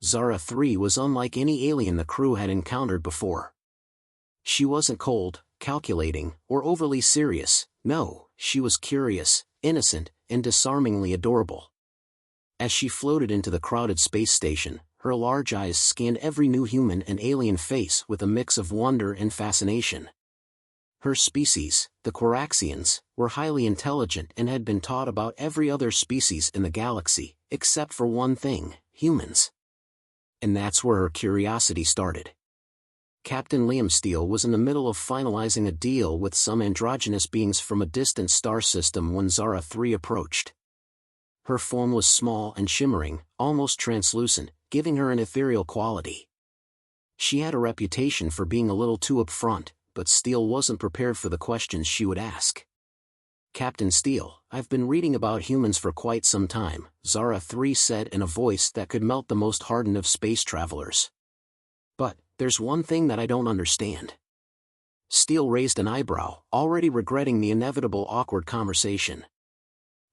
Zara 3 was unlike any alien the crew had encountered before. She wasn't cold, calculating, or overly serious. No, she was curious, innocent, and disarmingly adorable. As she floated into the crowded space station, her large eyes scanned every new human and alien face with a mix of wonder and fascination. Her species, the Quaraxians, were highly intelligent and had been taught about every other species in the galaxy, except for one thing: humans. And that's where her curiosity started. Captain Liam Steele was in the middle of finalizing a deal with some androgynous beings from a distant star system when Zara 3 approached. Her form was small and shimmering, almost translucent, giving her an ethereal quality. She had a reputation for being a little too upfront, but Steele wasn't prepared for the questions she would ask. "Captain Steele, I've been reading about humans for quite some time," Zara 3 said in a voice that could melt the most hardened of space travelers. "But there's one thing that I don't understand." Steele raised an eyebrow, already regretting the inevitable awkward conversation.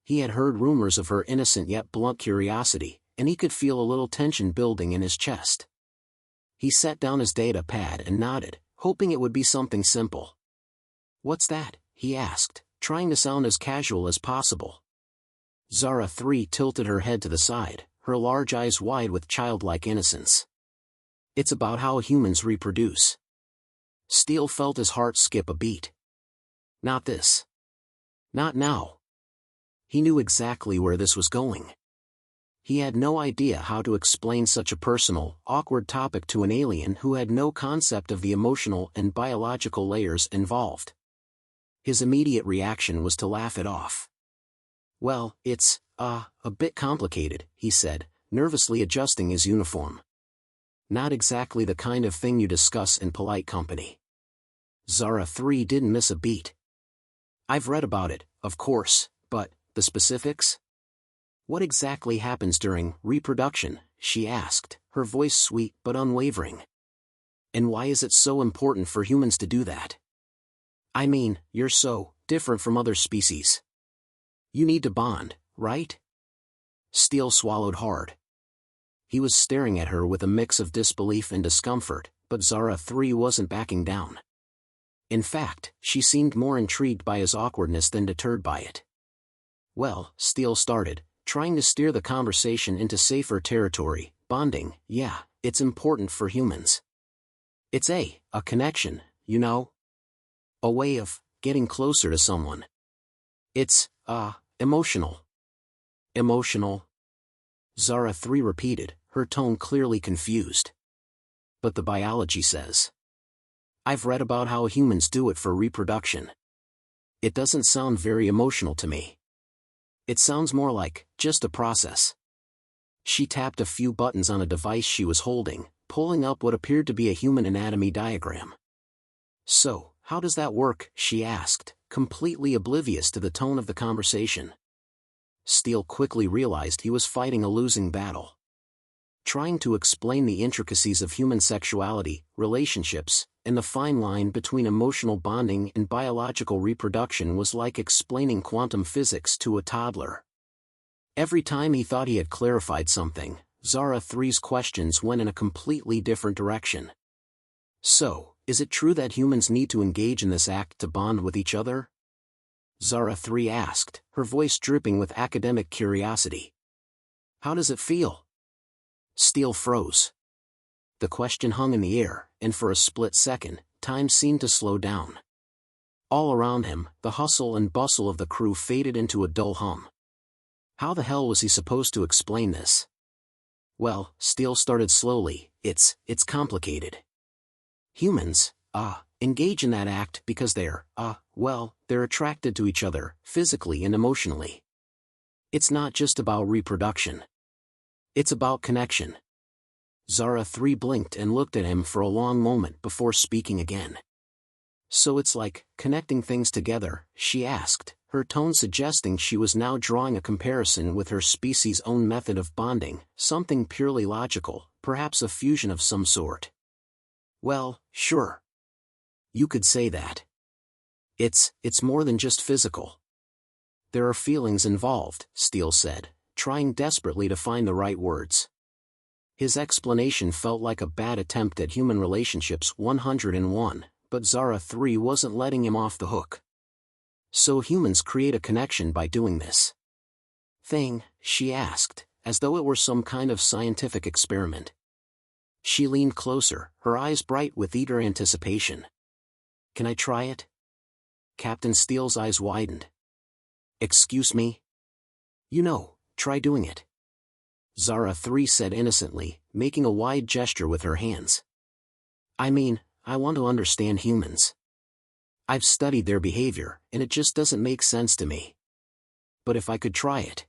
He had heard rumors of her innocent yet blunt curiosity, and he could feel a little tension building in his chest. He set down his data pad and nodded, hoping it would be something simple. "What's that?" he asked, trying to sound as casual as possible. Zara 3 tilted her head to the side, her large eyes wide with childlike innocence. "It's about how humans reproduce." Steele felt his heart skip a beat. Not this. Not now. He knew exactly where this was going. He had no idea how to explain such a personal, awkward topic to an alien who had no concept of the emotional and biological layers involved. His immediate reaction was to laugh it off. "Well, it's, a bit complicated," he said, nervously adjusting his uniform. "Not exactly the kind of thing you discuss in polite company." Zara 3 didn't miss a beat. "I've read about it, of course, but the specifics? What exactly happens during reproduction?" she asked, her voice sweet but unwavering. "And why is it so important for humans to do that? I mean, you're so different from other species. You need to bond, right?" Steele swallowed hard. He was staring at her with a mix of disbelief and discomfort, but Zara 3 wasn't backing down. In fact, she seemed more intrigued by his awkwardness than deterred by it. "Well," Steele started, trying to steer the conversation into safer territory, "bonding, yeah, it's important for humans. It's a connection, you know? A way of getting closer to someone. It's, emotional." "Emotional?" Zara 3 repeated, her tone clearly confused. "But the biology says. I've read about how humans do it for reproduction. It doesn't sound very emotional to me. It sounds more like just a process." She tapped a few buttons on a device she was holding, pulling up what appeared to be a human anatomy diagram. "So, how does that work?" she asked, completely oblivious to the tone of the conversation. Steele quickly realized he was fighting a losing battle. Trying to explain the intricacies of human sexuality, relationships, and the fine line between emotional bonding and biological reproduction was like explaining quantum physics to a toddler. Every time he thought he had clarified something, Zara 3's questions went in a completely different direction. "So, is it true that humans need to engage in this act to bond with each other?" Zara 3 asked, her voice dripping with academic curiosity. "How does it feel?" Steele froze. The question hung in the air, and for a split second, time seemed to slow down. All around him, the hustle and bustle of the crew faded into a dull hum. How the hell was he supposed to explain this? "Well," Steele started slowly, it's complicated. Humans, engage in that act because they're attracted to each other, physically and emotionally. It's not just about reproduction. It's about connection." Zara 3 blinked and looked at him for a long moment before speaking again. "So it's like connecting things together?" she asked, her tone suggesting she was now drawing a comparison with her species' own method of bonding, something purely logical, perhaps a fusion of some sort. "Well, sure. You could say that. It's more than just physical. There are feelings involved," Steele said, trying desperately to find the right words. His explanation felt like a bad attempt at human relationships 101, but Zara 3 wasn't letting him off the hook. So humans create a connection by doing this thing, she asked, as though it were some kind of scientific experiment. She leaned closer, her eyes bright with eager anticipation. Can I try it? Captain Steele's eyes widened. Excuse me? You know, try doing it. Zara 3 said innocently, making a wide gesture with her hands. I mean, I want to understand humans. I've studied their behavior, and it just doesn't make sense to me. But if I could try it,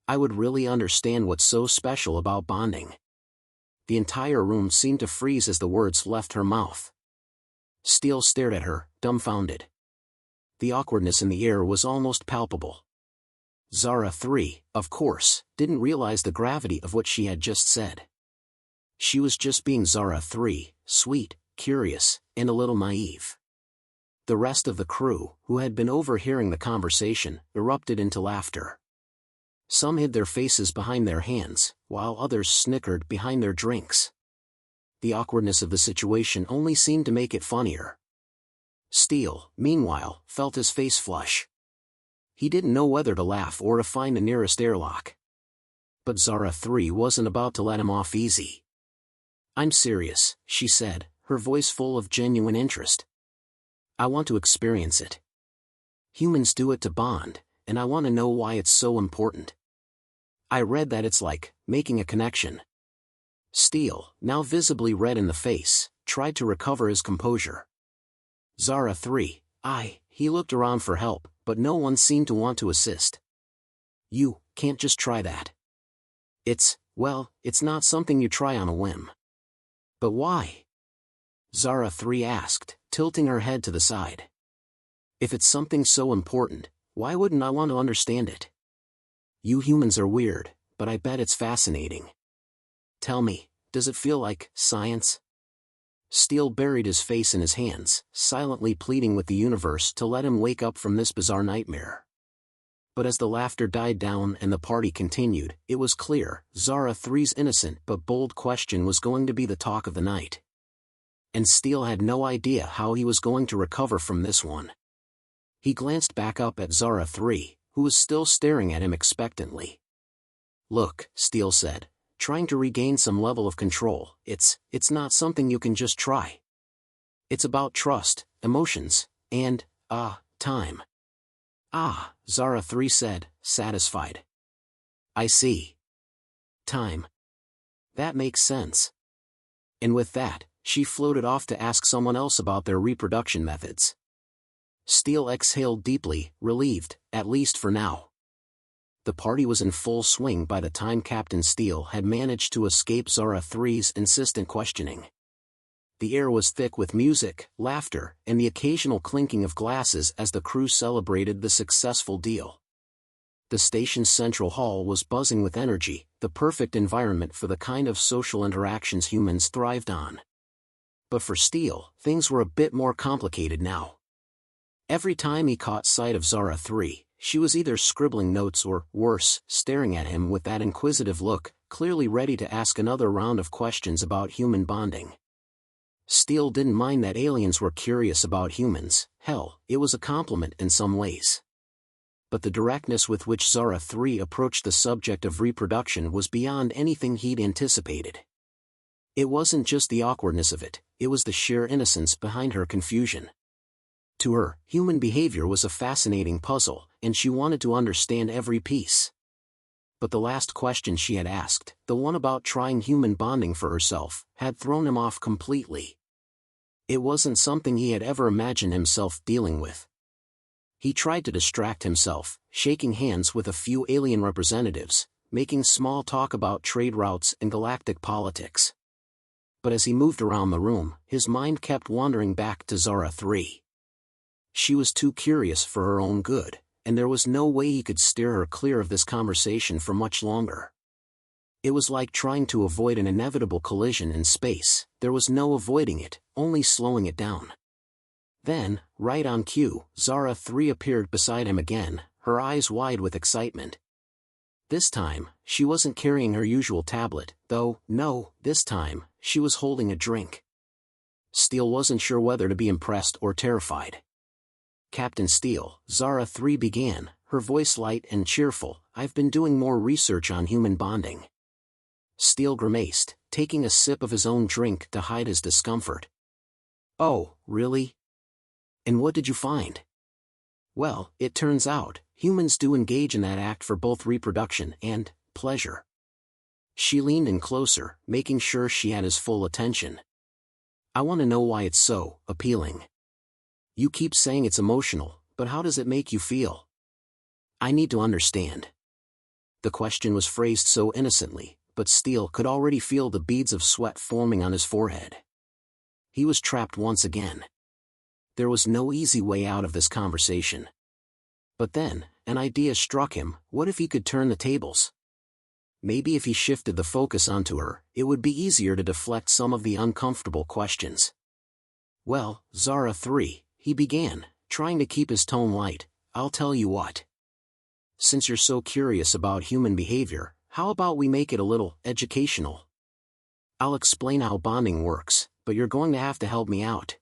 I would really understand what's so special about bonding. The entire room seemed to freeze as the words left her mouth. Steele stared at her, dumbfounded. The awkwardness in the air was almost palpable. Zara 3, of course, didn't realize the gravity of what she had just said. She was just being Zara 3, sweet, curious, and a little naive. The rest of the crew, who had been overhearing the conversation, erupted into laughter. Some hid their faces behind their hands, while others snickered behind their drinks. The awkwardness of the situation only seemed to make it funnier. Steele, meanwhile, felt his face flush. He didn't know whether to laugh or to find the nearest airlock. But Zara 3 wasn't about to let him off easy. I'm serious, she said, her voice full of genuine interest. I want to experience it. Humans do it to bond, and I want to know why it's so important. I read that it's like making a connection. Steele, now visibly red in the face, tried to recover his composure. Zara 3, he looked around for help, but no one seemed to want to assist. You can't just try that. It's not something you try on a whim. But why? Zara 3 asked, tilting her head to the side. If it's something so important, why wouldn't I want to understand it? You humans are weird, but I bet it's fascinating. Tell me, does it feel like science? Steele buried his face in his hands, silently pleading with the universe to let him wake up from this bizarre nightmare. But as the laughter died down and the party continued, it was clear, Zara 3's innocent but bold question was going to be the talk of the night. And Steele had no idea how he was going to recover from this one. He glanced back up at Zara 3, who was still staring at him expectantly. Look, Steele said, trying to regain some level of control, it's not something you can just try. It's about trust, emotions, and, time. Zara 3 said, satisfied. I see. Time. That makes sense. And with that, she floated off to ask someone else about their reproduction methods. Steele exhaled deeply, relieved, at least for now. The party was in full swing by the time Captain Steele had managed to escape Zara 3's insistent questioning. The air was thick with music, laughter, and the occasional clinking of glasses as the crew celebrated the successful deal. The station's central hall was buzzing with energy, the perfect environment for the kind of social interactions humans thrived on. But for Steele, things were a bit more complicated now. Every time he caught sight of Zara 3, she was either scribbling notes or, worse, staring at him with that inquisitive look, clearly ready to ask another round of questions about human bonding. Steele didn't mind that aliens were curious about humans, hell, it was a compliment in some ways. But the directness with which Zara 3 approached the subject of reproduction was beyond anything he'd anticipated. It wasn't just the awkwardness of it, it was the sheer innocence behind her confusion. To her, human behavior was a fascinating puzzle, and she wanted to understand every piece. But the last question she had asked, the one about trying human bonding for herself, had thrown him off completely. It wasn't something he had ever imagined himself dealing with. He tried to distract himself, shaking hands with a few alien representatives, making small talk about trade routes and galactic politics. But as he moved around the room, his mind kept wandering back to Zara 3. She was too curious for her own good, and there was no way he could steer her clear of this conversation for much longer. It was like trying to avoid an inevitable collision in space. There was no avoiding it, only slowing it down. Then, right on cue, Zara 3 appeared beside him again, her eyes wide with excitement. This time, she wasn't carrying her usual tablet, though. No, this time, she was holding a drink. Steele wasn't sure whether to be impressed or terrified. "Captain Steele," Zara 3 began, her voice light and cheerful, "I've been doing more research on human bonding." Steele grimaced, taking a sip of his own drink to hide his discomfort. "Oh, really? And what did you find?" "Well, it turns out, humans do engage in that act for both reproduction and pleasure." She leaned in closer, making sure she had his full attention. "I want to know why it's so appealing. You keep saying it's emotional, but how does it make you feel? I need to understand." The question was phrased so innocently, but Steele could already feel the beads of sweat forming on his forehead. He was trapped once again. There was no easy way out of this conversation. But then, an idea struck him. What if he could turn the tables? Maybe if he shifted the focus onto her, it would be easier to deflect some of the uncomfortable questions. "Well, Zara 3, he began, trying to keep his tone light, "I'll tell you what. Since you're so curious about human behavior, how about we make it a little educational? I'll explain how bonding works, but you're going to have to help me out."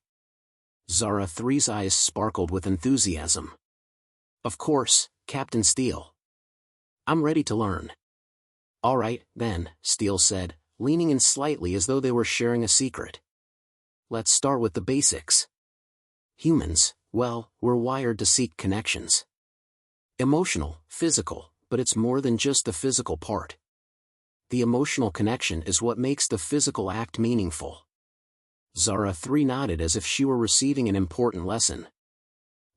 Zara 3's eyes sparkled with enthusiasm. "Of course, Captain Steele. I'm ready to learn." "All right, then," Steele said, leaning in slightly as though they were sharing a secret. "Let's start with the basics. Humans, well, we're wired to seek connections. Emotional, physical, but it's more than just the physical part. The emotional connection is what makes the physical act meaningful." Zara 3 nodded as if she were receiving an important lesson.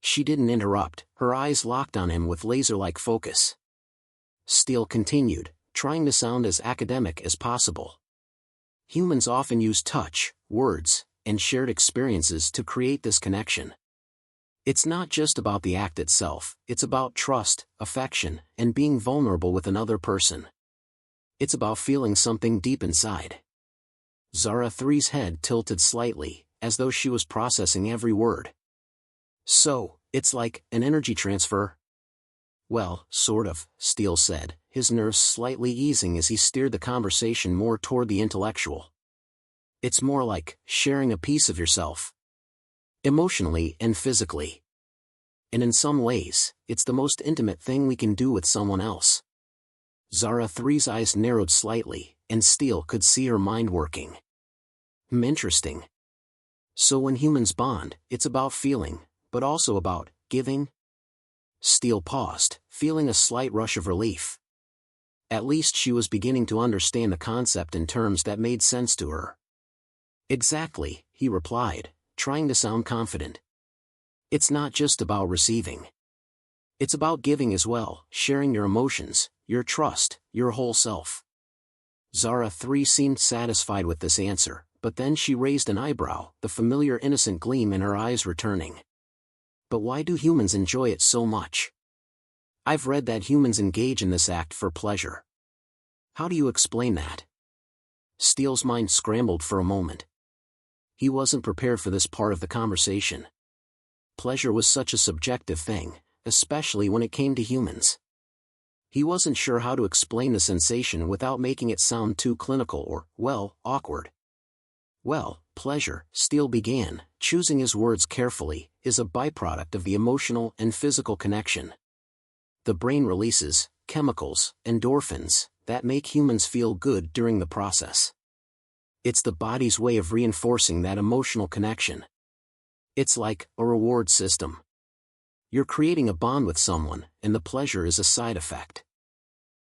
She didn't interrupt, her eyes locked on him with laser-like focus. Steele continued, trying to sound as academic as possible. "Humans often use touch, words, and shared experiences to create this connection. It's not just about the act itself, it's about trust, affection, and being vulnerable with another person. It's about feeling something deep inside." Zara 3's head tilted slightly, as though she was processing every word. "So, it's like an energy transfer?" "Well, sort of," Steele said, his nerves slightly easing as he steered the conversation more toward the intellectual. "It's more like sharing a piece of yourself. Emotionally and physically. And in some ways, it's the most intimate thing we can do with someone else." Zara 3's eyes narrowed slightly, and Steele could see her mind working. Interesting. So when humans bond, it's about feeling, but also about giving?" Steele paused, feeling a slight rush of relief. At least she was beginning to understand the concept in terms that made sense to her. "Exactly," he replied, trying to sound confident. "It's not just about receiving. It's about giving as well, sharing your emotions, your trust, your whole self." Zara 3 seemed satisfied with this answer, but then she raised an eyebrow, the familiar innocent gleam in her eyes returning. "But why do humans enjoy it so much? I've read that humans engage in this act for pleasure. How do you explain that?" Steele's mind scrambled for a moment. He wasn't prepared for this part of the conversation. Pleasure was such a subjective thing, especially when it came to humans. He wasn't sure how to explain the sensation without making it sound too clinical or, well, awkward. "Well, pleasure," Steele began, choosing his words carefully, "is a byproduct of the emotional and physical connection. The brain releases chemicals, endorphins, that make humans feel good during the process. It's the body's way of reinforcing that emotional connection. It's like a reward system. You're creating a bond with someone, and the pleasure is a side effect."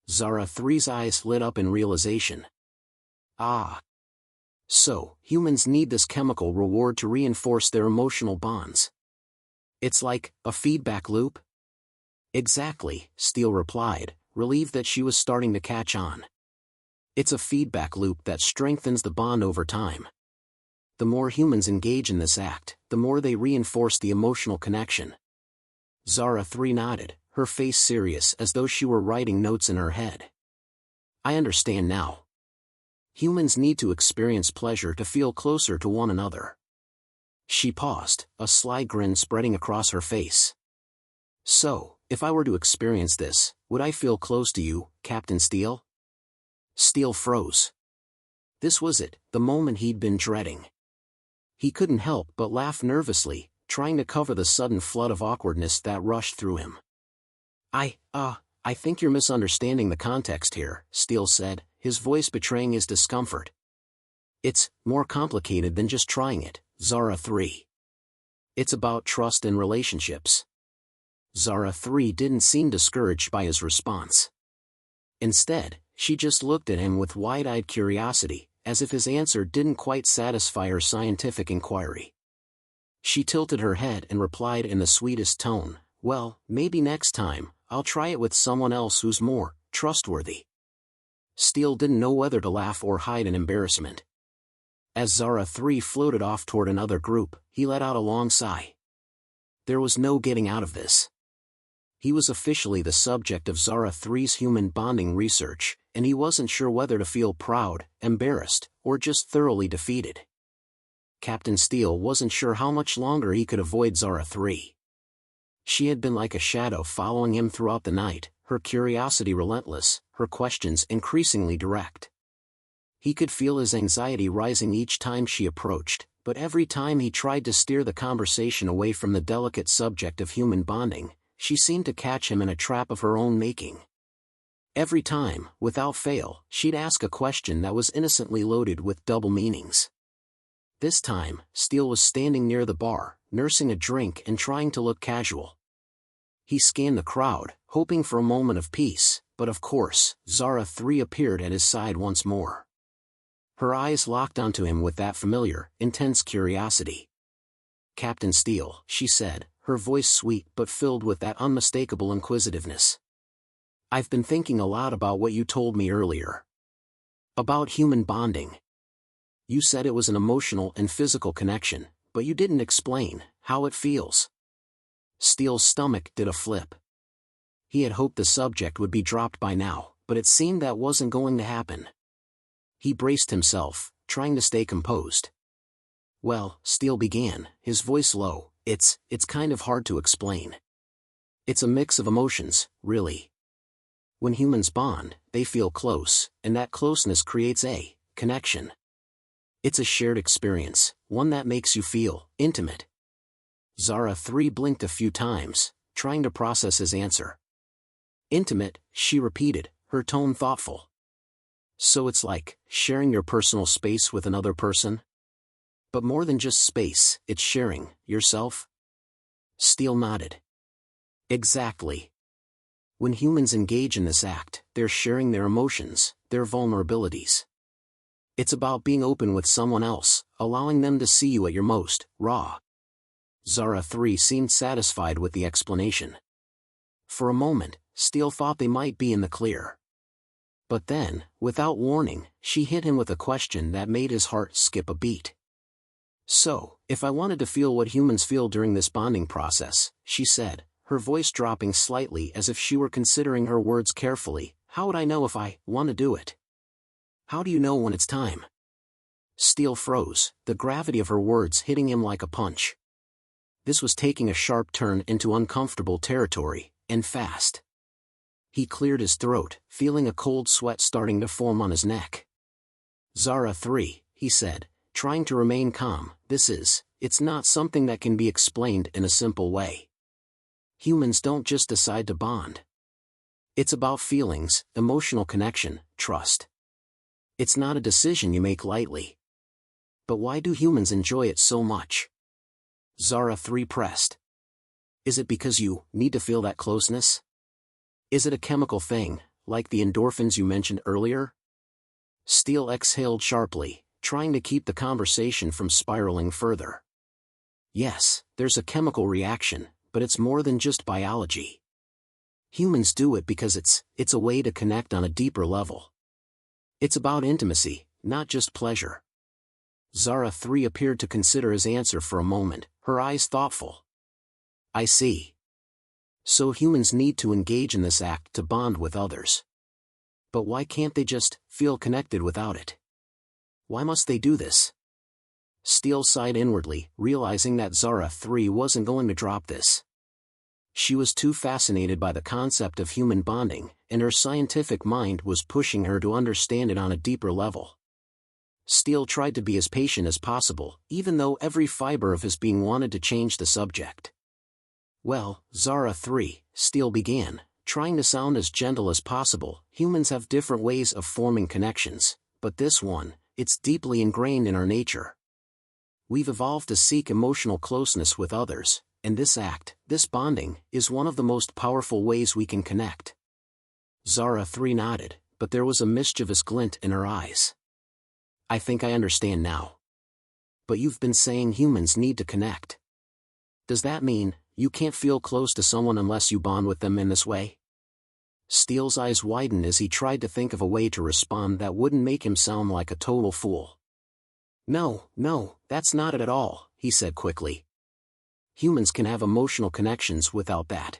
Zara 3's eyes lit up in realization. "Ah. So, humans need this chemical reward to reinforce their emotional bonds. It's like a feedback loop?" "Exactly," Steele replied, relieved that she was starting to catch on. "It's a feedback loop that strengthens the bond over time. The more humans engage in this act, the more they reinforce the emotional connection." Zara 3 nodded, her face serious as though she were writing notes in her head. "I understand now. Humans need to experience pleasure to feel closer to one another." She paused, a sly grin spreading across her face. "So, if I were to experience this, would I feel close to you, Captain Steele? Steele froze. This was it, the moment he'd been dreading. He couldn't help but laugh nervously, trying to cover the sudden flood of awkwardness that rushed through him. I think you're misunderstanding the context here, Steele said, his voice betraying his discomfort. It's more complicated than just trying it, Zara 3. It's about trust and relationships. Zara 3 didn't seem discouraged by his response. Instead, she just looked at him with wide-eyed curiosity, as if his answer didn't quite satisfy her scientific inquiry. She tilted her head and replied in the sweetest tone, "Well, maybe next time, I'll try it with someone else who's more trustworthy." Steele didn't know whether to laugh or hide in embarrassment. As Zara 3 floated off toward another group, he let out a long sigh. There was no getting out of this. He was officially the subject of Zara 3's human bonding research, and he wasn't sure whether to feel proud, embarrassed, or just thoroughly defeated. Captain Steele wasn't sure how much longer he could avoid Zara 3. She had been like a shadow following him throughout the night, her curiosity relentless, her questions increasingly direct. He could feel his anxiety rising each time she approached, but every time he tried to steer the conversation away from the delicate subject of human bonding, she seemed to catch him in a trap of her own making. Every time, without fail, she'd ask a question that was innocently loaded with double meanings. This time, Steele was standing near the bar, nursing a drink and trying to look casual. He scanned the crowd, hoping for a moment of peace, but of course, Zara 3 appeared at his side once more. Her eyes locked onto him with that familiar, intense curiosity. "Captain Steele," she said, her voice sweet but filled with that unmistakable inquisitiveness. "I've been thinking a lot about what you told me earlier. About human bonding. You said it was an emotional and physical connection, but you didn't explain how it feels." Steele's stomach did a flip. He had hoped the subject would be dropped by now, but it seemed that wasn't going to happen. He braced himself, trying to stay composed. "Well," Steele began, his voice low, it's kind of hard to explain. It's a mix of emotions, really. When humans bond, they feel close, and that closeness creates a connection. It's a shared experience, one that makes you feel intimate." Zara 3 blinked a few times, trying to process his answer. "Intimate," she repeated, her tone thoughtful. "So it's like sharing your personal space with another person? But more than just space, it's sharing yourself?" Steele nodded. "Exactly. When humans engage in this act, they're sharing their emotions, their vulnerabilities. It's about being open with someone else, allowing them to see you at your most raw." Zara 3 seemed satisfied with the explanation. For a moment, Steele thought they might be in the clear. But then, without warning, she hit him with a question that made his heart skip a beat. "So, if I wanted to feel what humans feel during this bonding process," she said, her voice dropping slightly as if she were considering her words carefully, "how would I know if I want to do it? How do you know when it's time?" Steele froze, the gravity of her words hitting him like a punch. This was taking a sharp turn into uncomfortable territory, and fast. He cleared his throat, feeling a cold sweat starting to form on his neck. "Zara 3, he said, trying to remain calm, it's not something that can be explained in a simple way. Humans don't just decide to bond. It's about feelings, emotional connection, trust. It's not a decision you make lightly. But why do humans enjoy it so much?" Zara 3 pressed. "Is it because you need to feel that closeness? Is it a chemical thing, like the endorphins you mentioned earlier?" Steele exhaled sharply, trying to keep the conversation from spiraling further. "Yes, there's a chemical reaction, but it's more than just biology. Humans do it because it's a way to connect on a deeper level. It's about intimacy, not just pleasure." Zara 3 appeared to consider his answer for a moment, her eyes thoughtful. "I see. So humans need to engage in this act to bond with others. But why can't they just feel connected without it? Why must they do this?" Steele sighed inwardly, realizing that Zara 3 wasn't going to drop this. She was too fascinated by the concept of human bonding, and her scientific mind was pushing her to understand it on a deeper level. Steele tried to be as patient as possible, even though every fiber of his being wanted to change the subject. "Well, Zara 3, Steele began, trying to sound as gentle as possible. Humans have different ways of forming connections, but this one, it's deeply ingrained in our nature. We've evolved to seek emotional closeness with others, and this act, this bonding, is one of the most powerful ways we can connect." Zara 3 nodded, but there was a mischievous glint in her eyes. "I think I understand now. But you've been saying humans need to connect. Does that mean you can't feel close to someone unless you bond with them in this way?" Steele's eyes widened as he tried to think of a way to respond that wouldn't make him sound like a total fool. No, that's not it at all," he said quickly. "Humans can have emotional connections without that.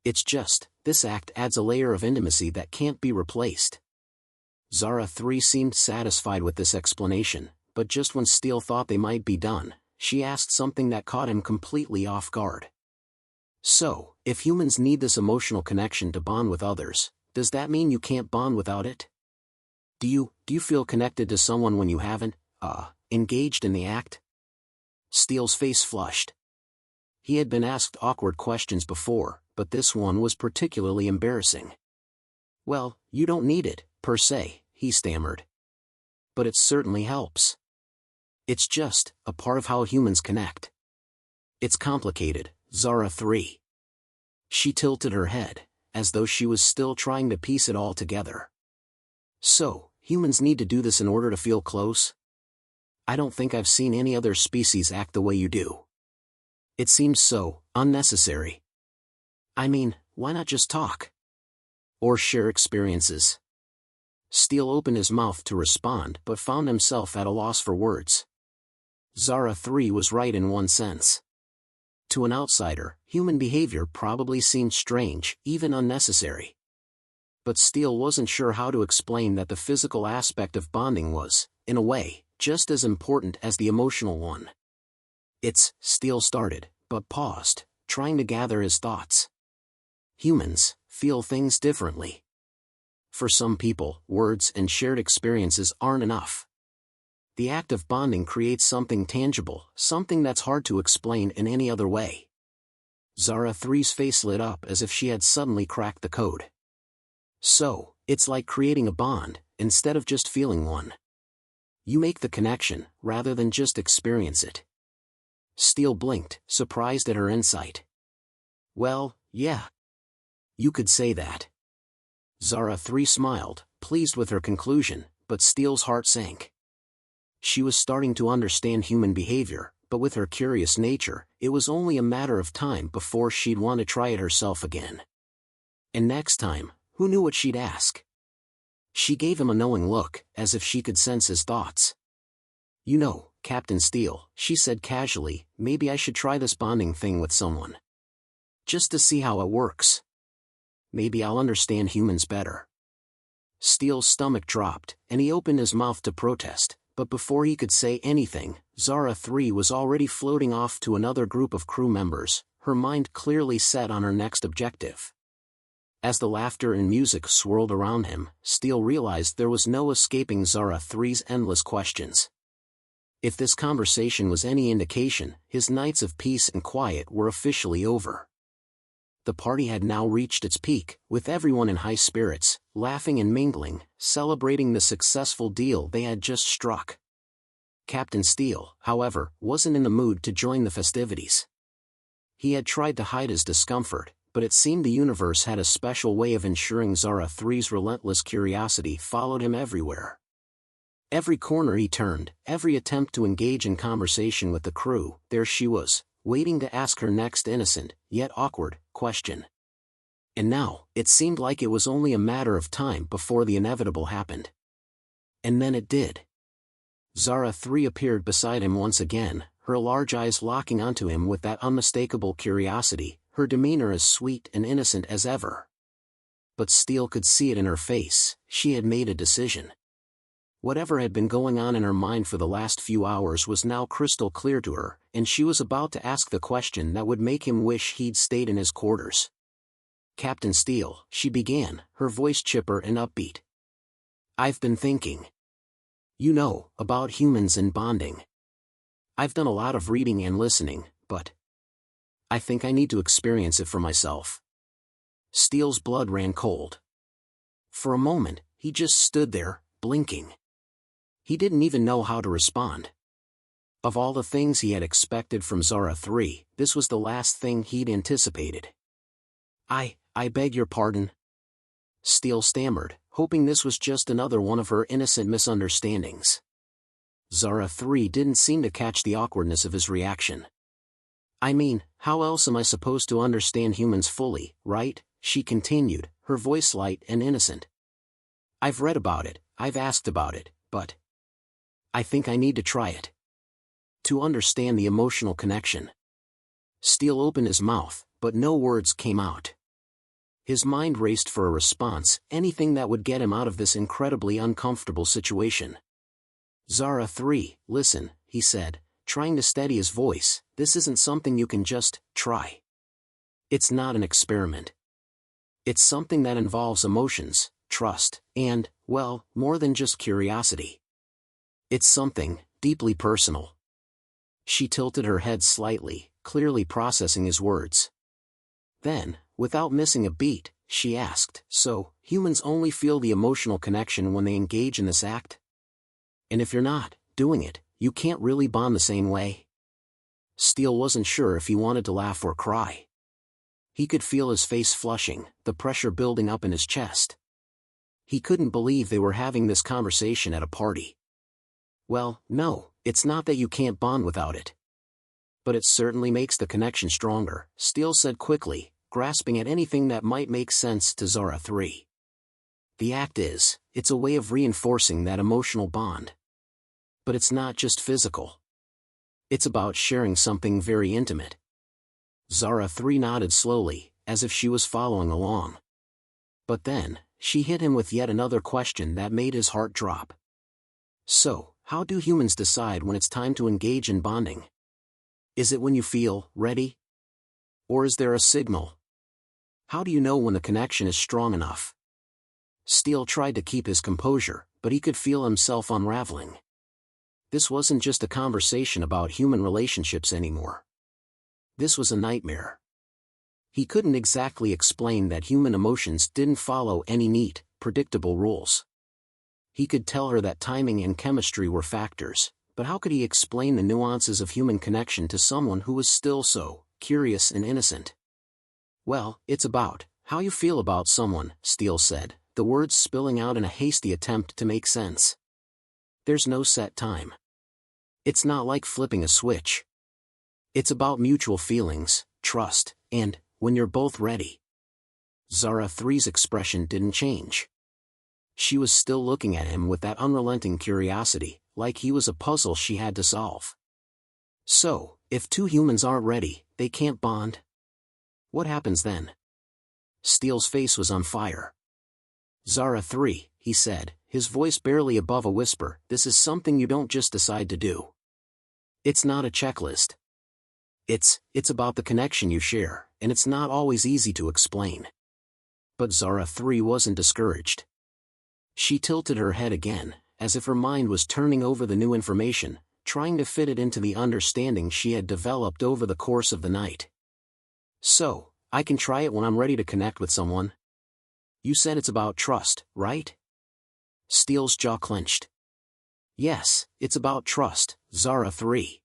It's just, this act adds a layer of intimacy that can't be replaced." Zara 3 seemed satisfied with this explanation, but just when Steele thought they might be done, she asked something that caught him completely off guard. "So, if humans need this emotional connection to bond with others, does that mean you can't bond without it? Do you feel connected to someone when you haven't, engaged in the act?" Steele's face flushed. He had been asked awkward questions before, but this one was particularly embarrassing. "Well, you don't need it, per se," he stammered. "But it certainly helps. It's just a part of how humans connect." "It's complicated, Zara 3. She tilted her head, as though she was still trying to piece it all together. "So, humans need to do this in order to feel close? I don't think I've seen any other species act the way you do. It seems so unnecessary. I mean, why not just talk? Or share experiences?" Steele opened his mouth to respond but found himself at a loss for words. Zara 3 was right in one sense. To an outsider, human behavior probably seemed strange, even unnecessary. But Steele wasn't sure how to explain that the physical aspect of bonding was, in a way, just as important as the emotional one. Steele started, but paused, trying to gather his thoughts. Humans feel things differently. For some people, words and shared experiences aren't enough. The act of bonding creates something tangible, something that's hard to explain in any other way. Zara 3's face lit up as if she had suddenly cracked the code. "So, it's like creating a bond, instead of just feeling one. You make the connection, rather than just experience it." Steele blinked, surprised at her insight. "Well, yeah. You could say that." Zara 3 smiled, pleased with her conclusion, but Steele's heart sank. She was starting to understand human behavior, but with her curious nature, it was only a matter of time before she'd want to try it herself again. And next time, who knew what she'd ask? She gave him a knowing look, as if she could sense his thoughts. "You know, Captain Steele," she said casually, "maybe I should try this bonding thing with someone. Just to see how it works. Maybe I'll understand humans better." Steele's stomach dropped, and he opened his mouth to protest, but before he could say anything, Zara 3 was already floating off to another group of crew members, her mind clearly set on her next objective. As the laughter and music swirled around him, Steele realized there was no escaping Zara 3's endless questions. If this conversation was any indication, his nights of peace and quiet were officially over. The party had now reached its peak, with everyone in high spirits, laughing and mingling, celebrating the successful deal they had just struck. Captain Steele, however, wasn't in the mood to join the festivities. He had tried to hide his discomfort, but it seemed the universe had a special way of ensuring Zara 3's relentless curiosity followed him everywhere. Every corner he turned, every attempt to engage in conversation with the crew, there she was, waiting to ask her next innocent, yet awkward, question. And now, it seemed like it was only a matter of time before the inevitable happened. And then it did. Zara 3 appeared beside him once again, her large eyes locking onto him with that unmistakable curiosity, her demeanor as sweet and innocent as ever. But Steele could see it in her face, she had made a decision. Whatever had been going on in her mind for the last few hours was now crystal clear to her, and she was about to ask the question that would make him wish he'd stayed in his quarters. "Captain Steele," she began, her voice chipper and upbeat. "I've been thinking. You know, about humans and bonding. I've done a lot of reading and listening, but I think I need to experience it for myself." Steele's blood ran cold. For a moment, he just stood there, blinking. He didn't even know how to respond. Of all the things he had expected from Zara 3, this was the last thing he'd anticipated. I beg your pardon?" Steele stammered, hoping this was just another one of her innocent misunderstandings. Zara 3 didn't seem to catch the awkwardness of his reaction. "I mean, how else am I supposed to understand humans fully, right?" she continued, her voice light and innocent. "I've read about it, I've asked about it, but I think I need to try it. To understand the emotional connection." Steele opened his mouth, but no words came out. His mind raced for a response, anything that would get him out of this incredibly uncomfortable situation. "Zara 3, listen," he said, trying to steady his voice, "this isn't something you can just try. It's not an experiment. It's something that involves emotions, trust, and, well, more than just curiosity. It's something deeply personal." She tilted her head slightly, clearly processing his words. Then, without missing a beat, she asked, "So, humans only feel the emotional connection when they engage in this act? And if you're not doing it, you can't really bond the same way?" Steele wasn't sure if he wanted to laugh or cry. He could feel his face flushing, the pressure building up in his chest. He couldn't believe they were having this conversation at a party. "Well, no, it's not that you can't bond without it. But it certainly makes the connection stronger," Steele said quickly, grasping at anything that might make sense to Zara 3. "The act it's a way of reinforcing that emotional bond. But it's not just physical. It's about sharing something very intimate." Zara 3 nodded slowly, as if she was following along. But then, she hit him with yet another question that made his heart drop. "So, how do humans decide when it's time to engage in bonding? Is it when you feel ready? Or is there a signal? How do you know when the connection is strong enough?" Steele tried to keep his composure, but he could feel himself unraveling. This wasn't just a conversation about human relationships anymore. This was a nightmare. He couldn't exactly explain that human emotions didn't follow any neat, predictable rules. He could tell her that timing and chemistry were factors, but how could he explain the nuances of human connection to someone who was still so curious and innocent? "Well, it's about how you feel about someone," Steele said, the words spilling out in a hasty attempt to make sense. "There's no set time. It's not like flipping a switch. It's about mutual feelings, trust, and, when you're both ready." Zara 3's expression didn't change. She was still looking at him with that unrelenting curiosity, like he was a puzzle she had to solve. "So, if two humans aren't ready, they can't bond? What happens then?" Steele's face was on fire. "Zara 3, he said, his voice barely above a whisper, "this is something you don't just decide to do. It's not a checklist. It's about the connection you share, and it's not always easy to explain." But Zara 3 wasn't discouraged. She tilted her head again, as if her mind was turning over the new information, trying to fit it into the understanding she had developed over the course of the night. "So, I can try it when I'm ready to connect with someone? You said it's about trust, right?" Steele's jaw clenched. "Yes, it's about trust, Zara 3.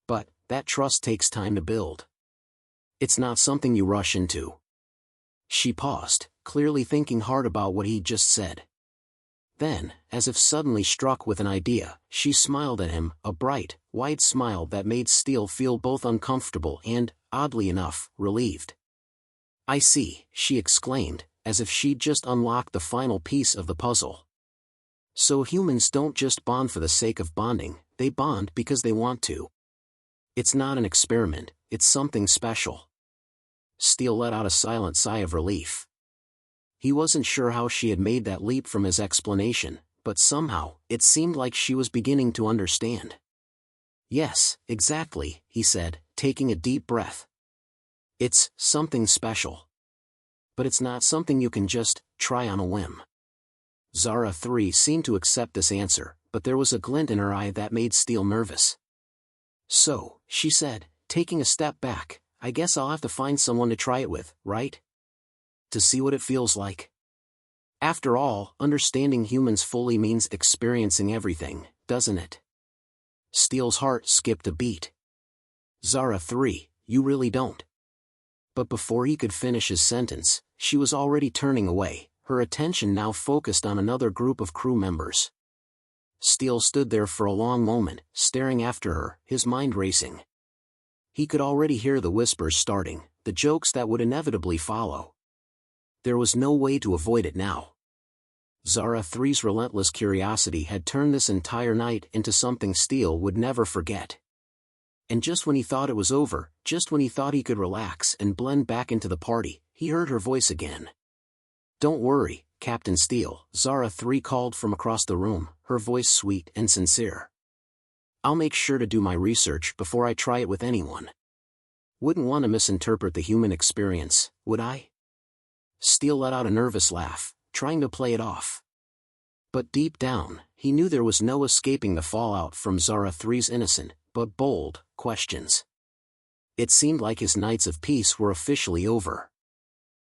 But that trust takes time to build. It's not something you rush into." She paused, clearly thinking hard about what he'd just said. Then, as if suddenly struck with an idea, she smiled at him, a bright, wide smile that made Steele feel both uncomfortable and, oddly enough, relieved. "I see," she exclaimed, as if she'd just unlocked the final piece of the puzzle. "So humans don't just bond for the sake of bonding, they bond because they want to. It's not an experiment, it's something special." Steele let out a silent sigh of relief. He wasn't sure how she had made that leap from his explanation, but somehow, it seemed like she was beginning to understand. "Yes, exactly," he said, taking a deep breath. "It's something special. But it's not something you can just try on a whim." Zara 3 seemed to accept this answer, but there was a glint in her eye that made Steele nervous. "So," she said, taking a step back, "I guess I'll have to find someone to try it with, right? To see what it feels like. After all, understanding humans fully means experiencing everything, doesn't it?" Steele's heart skipped a beat. "Zara 3, you really don't." But before he could finish his sentence, she was already turning away, her attention now focused on another group of crew members. Steele stood there for a long moment, staring after her, his mind racing. He could already hear the whispers starting, the jokes that would inevitably follow. There was no way to avoid it now. Zara 3's relentless curiosity had turned this entire night into something Steele would never forget. And just when he thought it was over, just when he thought he could relax and blend back into the party, he heard her voice again. "Don't worry, Captain Steele," Zara 3 called from across the room, her voice sweet and sincere. "I'll make sure to do my research before I try it with anyone. Wouldn't want to misinterpret the human experience, would I?" Steele let out a nervous laugh, trying to play it off. But deep down, he knew there was no escaping the fallout from Zara 3's innocent, but bold, questions. It seemed like his nights of peace were officially over.